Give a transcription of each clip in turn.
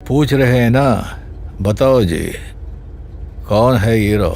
पूछ रहे हैं ना, बताओ जी, कौन है हीरो।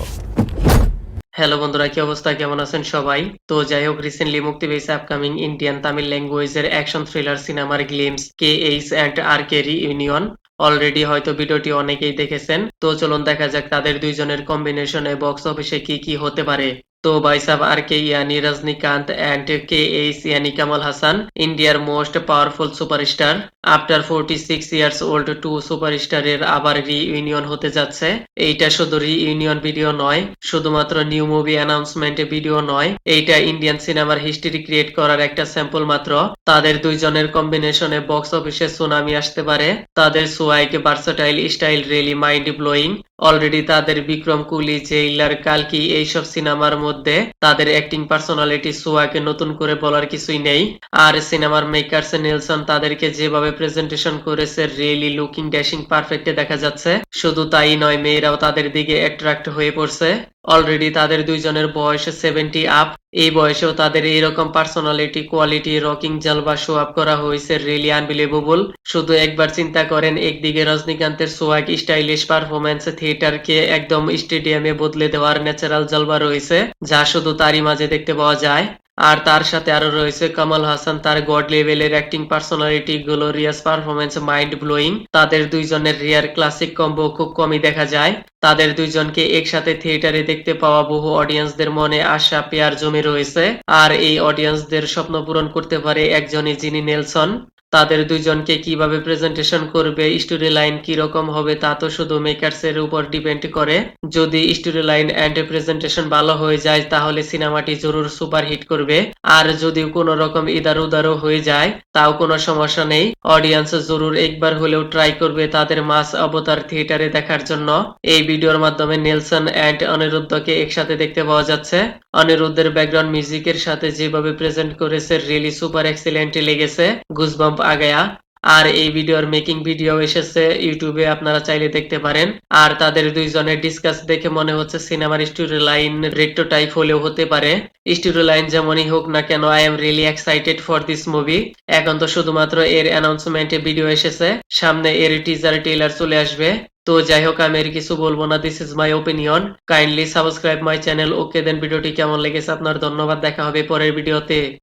হ্যালো বন্ধুরা, কি অবস্থা, কেমন আছেন সবাই? তো যাই হোক, রিসেন্টলি মুক্তি পেয়েছে আপকামিং ইন্ডিয়ান তামিল ল্যাঙ্গুয়েজের অ্যাকশন থ্রিলার সিনেমার glimpse K H and R K reunion. Already হয়তো ভিডিওটি অনেকেই দেখেছেন, তো চলুন দেখা যাক তাদের দুইজনের কম্বিনেশনে বক্স অফিসে কি কি হতে পারে। तो भाई साहब, आर के यानी रजनीकांत एंड के एस यानी कमल हसन, इंडियार most powerful superstar. After 46 years old two সুপারস্টারের আবার রিইউনিয়ন হতে যাচ্ছে। এইটা শুধু রিইউনিয়ন ভিডিও নয়, শুধুমাত্র নিউ মুভি অ্যানাউন্সমেন্ট ভিডিও নয়, এইটা ইন্ডিয়ান সিনেমার হিস্ট্রি ক্রিয়েট করার একটা স্যাম্পল মাত্র। তাদের দুইজনের কম্বিনেশনে বক্স অফিসে সুনামি আসতে পারে। তাদের swag versatile style really mind blowing. Already তাদের বিক্রম কুলি, জেইলার, কালকি এইসব সিনেমার মধ্যে তাদের অ্যাক্টিং পার্সোনালিটি সোয়াকে নতুন করে বলার কিছুই নেই। আর সিনেমার মেকার্স নেলসন তাদেরকে যেভাবে প্রেজেন্টেশন করেছে, রিয়েলি লুকিং ড্যাশিং পারফেক্টে দেখা যাচ্ছে। শুধু তাই নয়, মেয়েরাও তাদের দিকে অ্যাট্রাক্ট হয়ে পড়ছে। অলরেডি তাদের দুইজনের বয়স 70 আপ। এই বয়সেও তাদের এইরকম পার্সোনালিটি, কোয়ালিটি, রকিং জালবা শো আপ করা হয়েছে, রিয়েলি আনবিলিভেবল। শুধু একবার চিন্তা করেন, একদিকে রজনীকান্তের সোয়াগ স্টাইলিশ পারফরম্যান্স থিয়েটারকে একদম স্টেডিয়ামে বদলে দেওয়ার ন্যাচারাল জালবা রয়েছে, যা শুধু তারই মাঝে দেখতে পাওয়া যায়। আর তার সাথে আরো রয়েছে কমল হাসান, তার গড লেভেলের acting personality, glorious performance, mind blowing. তাদের দুইজনের রিয়ার ক্লাসিক কম্বো খুব কমই দেখা যায়। তাদের দুইজনকে একসাথে থিয়েটারে দেখতে পাওয়া বহু অডিয়েন্সদের মনে আশা পেয়ার জমে রয়েছে। আর এই অডিয়েন্সদের স্বপ্ন পূরণ করতে পারে একজনই, যিনি নেলসন। তাদের দুইজনকে কিভাবে প্রেজেন্টেশন করবে, স্টোরি লাইন কিরকম হবে, তা তো শুধু মেকার্স এর উপর ডিপেন্ড করে। যদি স্টোরি লাইন এন্ড প্রেজেন্টেশন ভালো হয়ে যায়, তাহলে সিনেমাটি জরুর সুপার হিট করবে। আর যদি কোনো রকম ইদার উদারও হয়ে যায়, তাও কোনো সমস্যা নেই। অডিয়েন্স জরুর একবার হলেও ট্রাই করবে তাদের মাস অবতার থিয়েটারে দেখার জন্য। এই ভিডিওর মাধ্যমে নেলসন এন্ড অনিরুদ্ধকে একসাথে দেখতে পাওয়া যাচ্ছে। অনিরুদ্ধের ব্যাকগ্রাউন্ড মিউজিকের সাথে যেভাবে প্রেজেন্ট করেছে, রিয়েলি সুপার এক্সিলেন্ট লেগেছে, গুজবাম্প আ গায়া। আর এই ভিডিওর মেকিং ভিডিও এসেছে ইউটিউবে, আপনারা চাইলে দেখতে পারেন। আর তাদের দুইজনের ডিসকাস দেখে মনে হচ্ছে সিনেমার স্টোরি লাইন রেট্রো টাইপ হলেও হতে পারে। স্টোরি লাইন যেমনই হোক না কেন, I am really excited for this movie. এখন তো শুধুমাত্র এর অ্যানাউন্সমেন্টে ভিডিও এসেছে, সামনে এর টিজার ট্রেলার চলে আসবে। তো যাই হোক, আমি আর কিছু বলবো না, this is my opinion. Kindly subscribe my channel. Okay then, ভিডিওটি কেমন লেগেছে আপনার? ধন্যবাদ, দেখা হবে পরের ভিডিওতে।